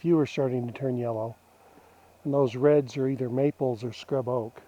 few are starting to turn yellow. And those reds are either maples or scrub oak.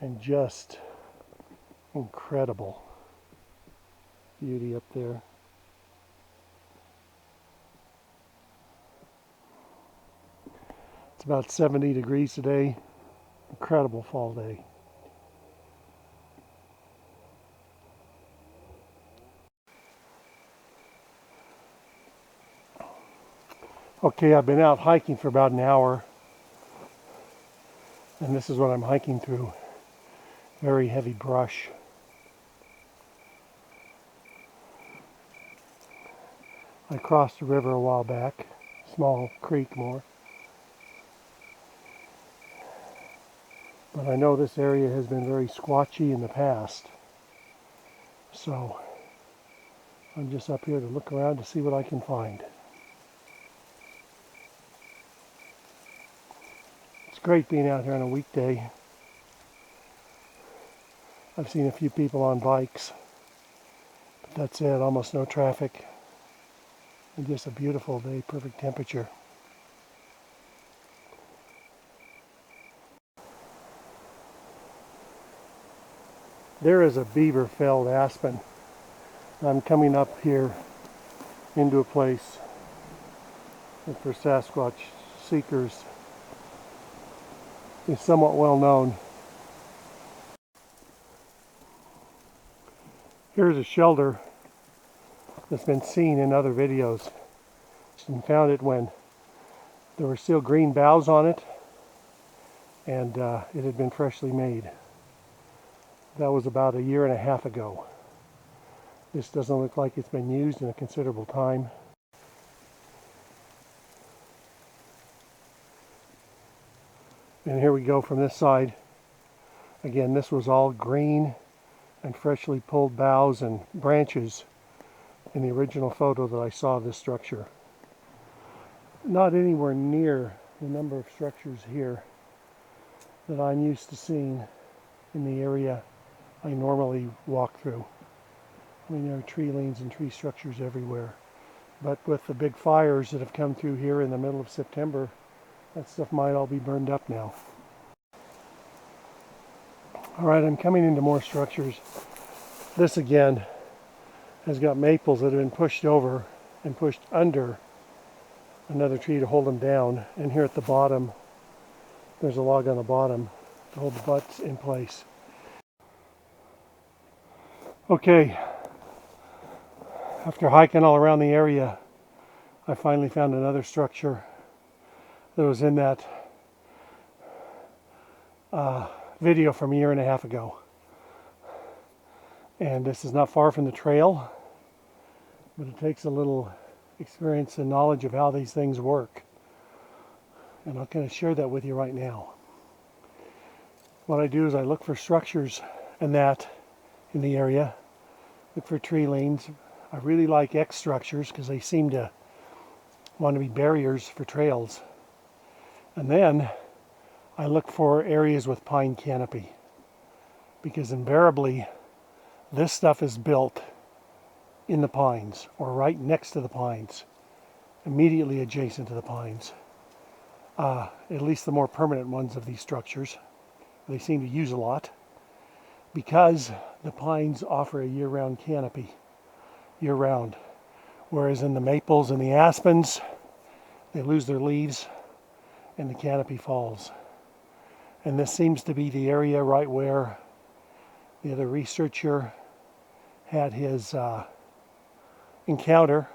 And just incredible beauty up there. It's about 70 degrees today. Incredible fall day. Okay, I've been out hiking for about an hour, and this is what I'm hiking through. Very heavy brush. I crossed the river a while back, small creek more. But I know this area has been very squatchy in the past. So I'm just up here to look around to see what I can find. It's great being out here on a weekday. I've seen a few people on bikes, but that's it, almost no traffic. And just a beautiful day, perfect temperature. There is a beaver-felled aspen. I'm coming up here into a place that for Sasquatch seekers is somewhat well known. Here's a shelter that's been seen in other videos, and found it when there were still green boughs on it, and it had been freshly made. That was about a year and a half ago. This doesn't look like it's been used in a considerable time. And here we go from this side. Again, this was all green and freshly pulled boughs and branches in the original photo that I saw of this structure. Not anywhere near the number of structures here that I'm used to seeing in the area I normally walk through. I mean, there are tree lanes and tree structures everywhere. But with the big fires that have come through here in the middle of September, that stuff might all be burned up now. All right, I'm coming into more structures. This again has got maples that have been pushed over and pushed under another tree to hold them down. And here at the bottom, there's a log on the bottom to hold the butts in place. Okay, after hiking all around the area, I finally found another structure that was in that video from a year and a half ago. And this is not far from the trail, but it takes a little experience and knowledge of how these things work. And I'll kind of share that with you right now. What I do is I look for structures and that in the area, look for tree lanes. I really like X structures because they seem to want to be barriers for trails. And then I look for areas with pine canopy, because invariably this stuff is built in the pines or right next to the pines, immediately adjacent to the pines. At least the more permanent ones of these structures. They seem to use a lot because the pines offer a year-round canopy, year-round. Whereas in the maples and the aspens, they lose their leaves and the canopy falls. And this seems to be the area right where the other researcher had his encounter.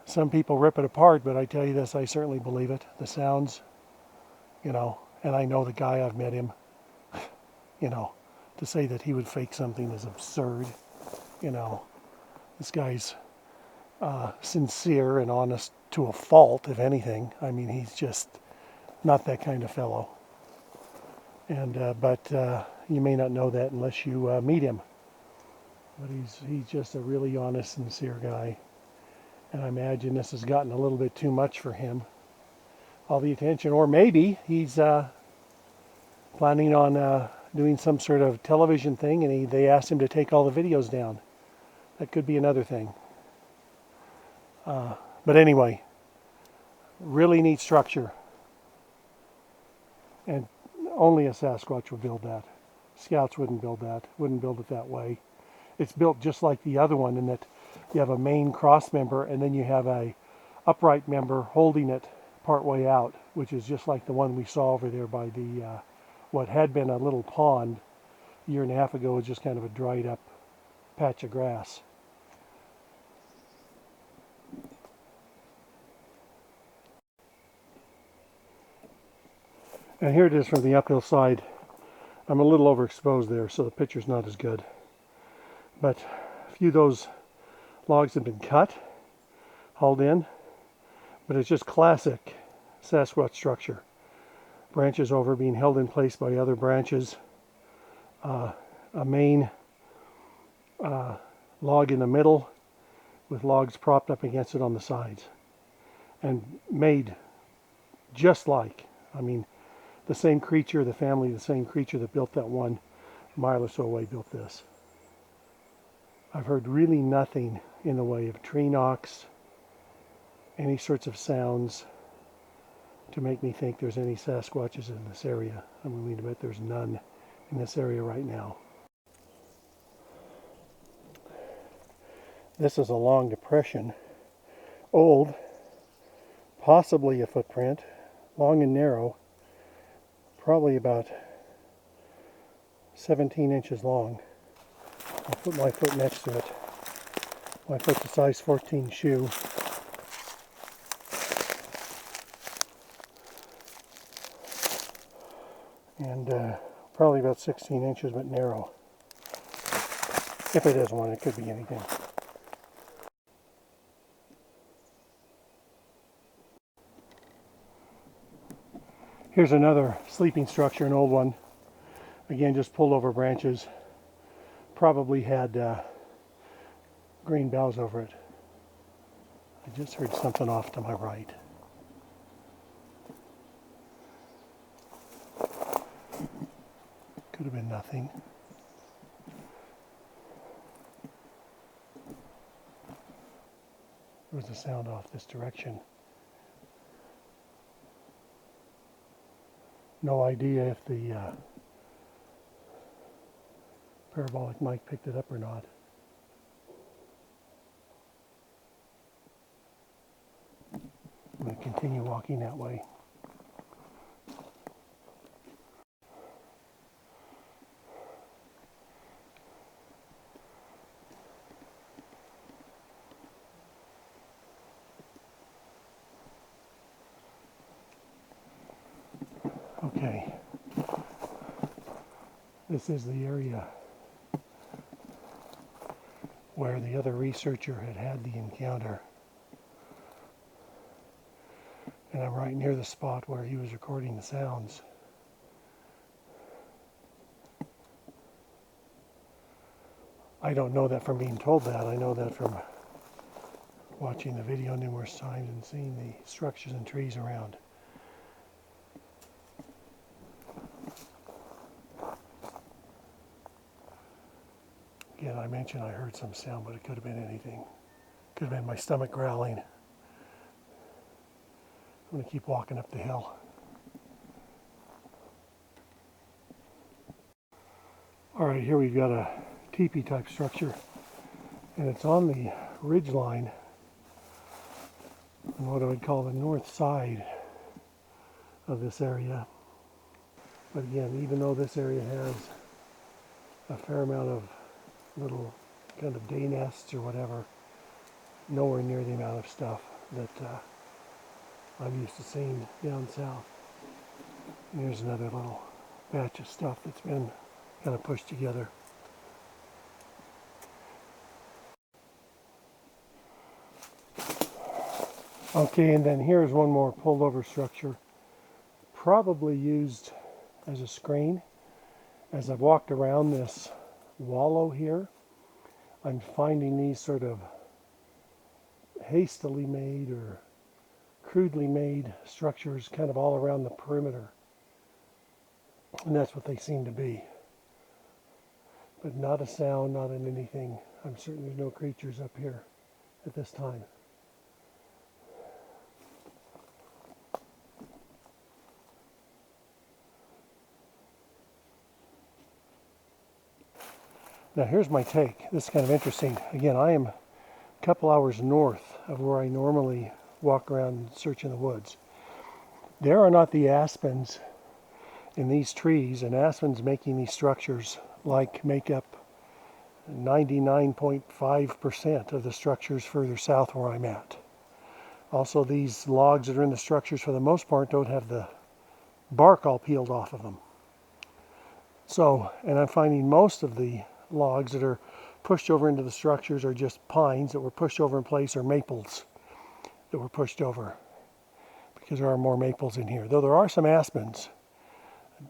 Some people rip it apart, but I tell you this, I certainly believe it. The sounds, and I know the guy, I've met him. To say that he would fake something is absurd. This guy's sincere and honest to a fault, if anything. I mean, he's just not that kind of fellow. But you may not know that unless you meet him. But he's just a really honest, sincere guy. And I imagine this has gotten a little bit too much for him. All the attention, or maybe he's planning on doing some sort of television thing, and they asked him to take all the videos down. That could be another thing. But anyway, Really neat structure. And only a Sasquatch would build that. Scouts wouldn't build that, wouldn't build it that way. It's built just like the other one in that you have a main cross member and then you have a upright member holding it part way out, which is just like the one we saw over there by the what had been a little pond a year and a half ago. Was just kind of a dried up patch of grass. And here it is from the uphill side. I'm a little overexposed there, so the picture's not as good. But a few of those logs have been cut, hauled in, but it's just classic Sasquatch structure. Branches over being held in place by other branches, a main log in the middle with logs propped up against it on the sides, and made just like, I mean, the same creature, the family, the same creature that built that one mile or so away built this. I've heard really nothing in the way of tree knocks, any sorts of sounds to make me think there's any Sasquatches in this area. I'm willing to bet there's none in this area right now. This is a long depression. Old, possibly a footprint, long and narrow, probably about 17 inches long. I'll put my foot next to it. My foot's a size 14 shoe. And probably about 16 inches, but narrow. If it is one, it could be anything. Here's another sleeping structure, an old one. Again, just pulled over branches. Probably had green boughs over it. I just heard something off to my right. Could have been nothing. There was a sound off this direction. No idea if the parabolic mic picked it up or not. I'm going to continue walking that way. Okay, this is the area where the other researcher had the encounter. And I'm right near the spot where he was recording the sounds. I don't know that from being told that. I know that from watching the video numerous times and seeing the structures and trees around. Again, I mentioned I heard some sound, but it could have been anything. Could have been my stomach growling. I'm going to keep walking up the hill. Alright, here we've got a teepee type structure, and it's on the ridge line on what I would call the north side of this area. But again, even though this area has a fair amount of little kind of day nests or whatever, nowhere near the amount of stuff that I'm used to seeing down south. And here's another little batch of stuff that's been kind of pushed together. Okay, and then here's one more pulled over structure, probably used as a screen. As I've walked around this wallow here, I'm finding these sort of hastily made or crudely made structures kind of all around the perimeter. And that's what they seem to be. But not a sound, not in anything. I'm certain there's no creatures up here at this time. Now here's my take. This is kind of interesting. Again, I am a couple hours north of where I normally walk around and search in the woods. There are not the aspens in these trees, and aspens making these structures make up 99.5% of the structures further south where I'm at. Also, these logs that are in the structures for the most part don't have the bark all peeled off of them. So, and I'm finding most of the logs that are pushed over into the structures are just pines that were pushed over in place, or maples that were pushed over, because there are more maples in here. Though there are some aspens,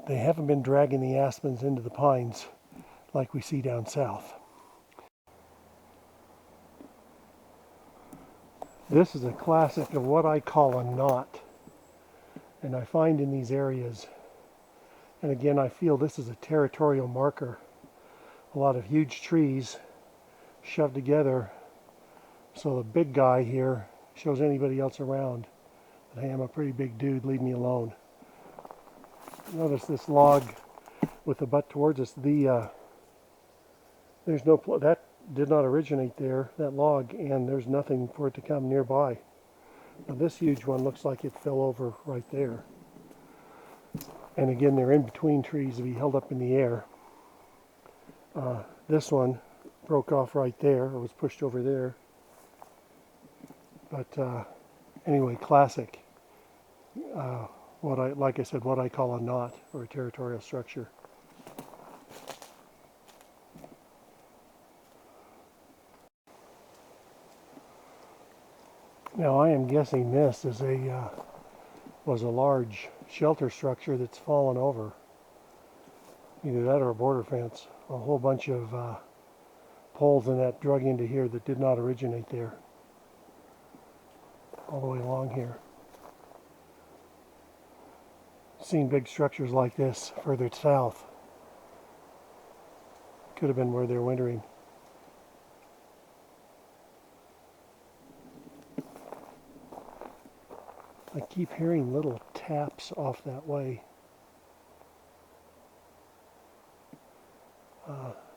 they haven't been dragging the aspens into the pines like we see down south. This is a classic of what I call a knot, and I find in these areas, and again I feel this is a territorial marker, a lot of huge trees shoved together so the big guy here shows anybody else around that, hey, I'm a pretty big dude, leave me alone. Notice this log with the butt towards us. There's no, that did not originate there, that log, and there's nothing for it to come nearby. Now this huge one looks like it fell over right there. And again, they're in between trees to be held up in the air. This one broke off right there, or was pushed over there. But anyway, classic. Like I said, what I call a knot, or a territorial structure. Now I am guessing this is was a large shelter structure that's fallen over. Either that or a border fence. A whole bunch of poles in that drug into here that did not originate there. All the way along here. Seen big structures like this further south. Could have been where they're wintering. I keep hearing little taps off that way.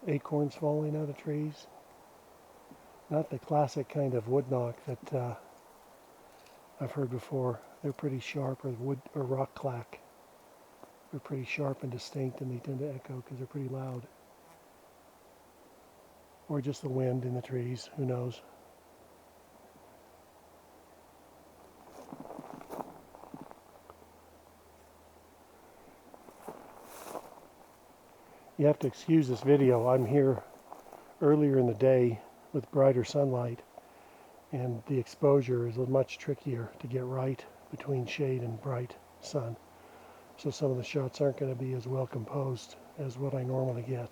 Acorns falling out of trees. Not the classic kind of wood knock that I've heard before. They're pretty sharp, or wood or rock clack. They're pretty sharp and distinct, and they tend to echo because they're pretty loud. Or just the wind in the trees, who knows. You have to excuse this video. I'm here earlier in the day with brighter sunlight, and the exposure is much trickier to get right between shade and bright sun. So some of the shots aren't going to be as well composed as what I normally get.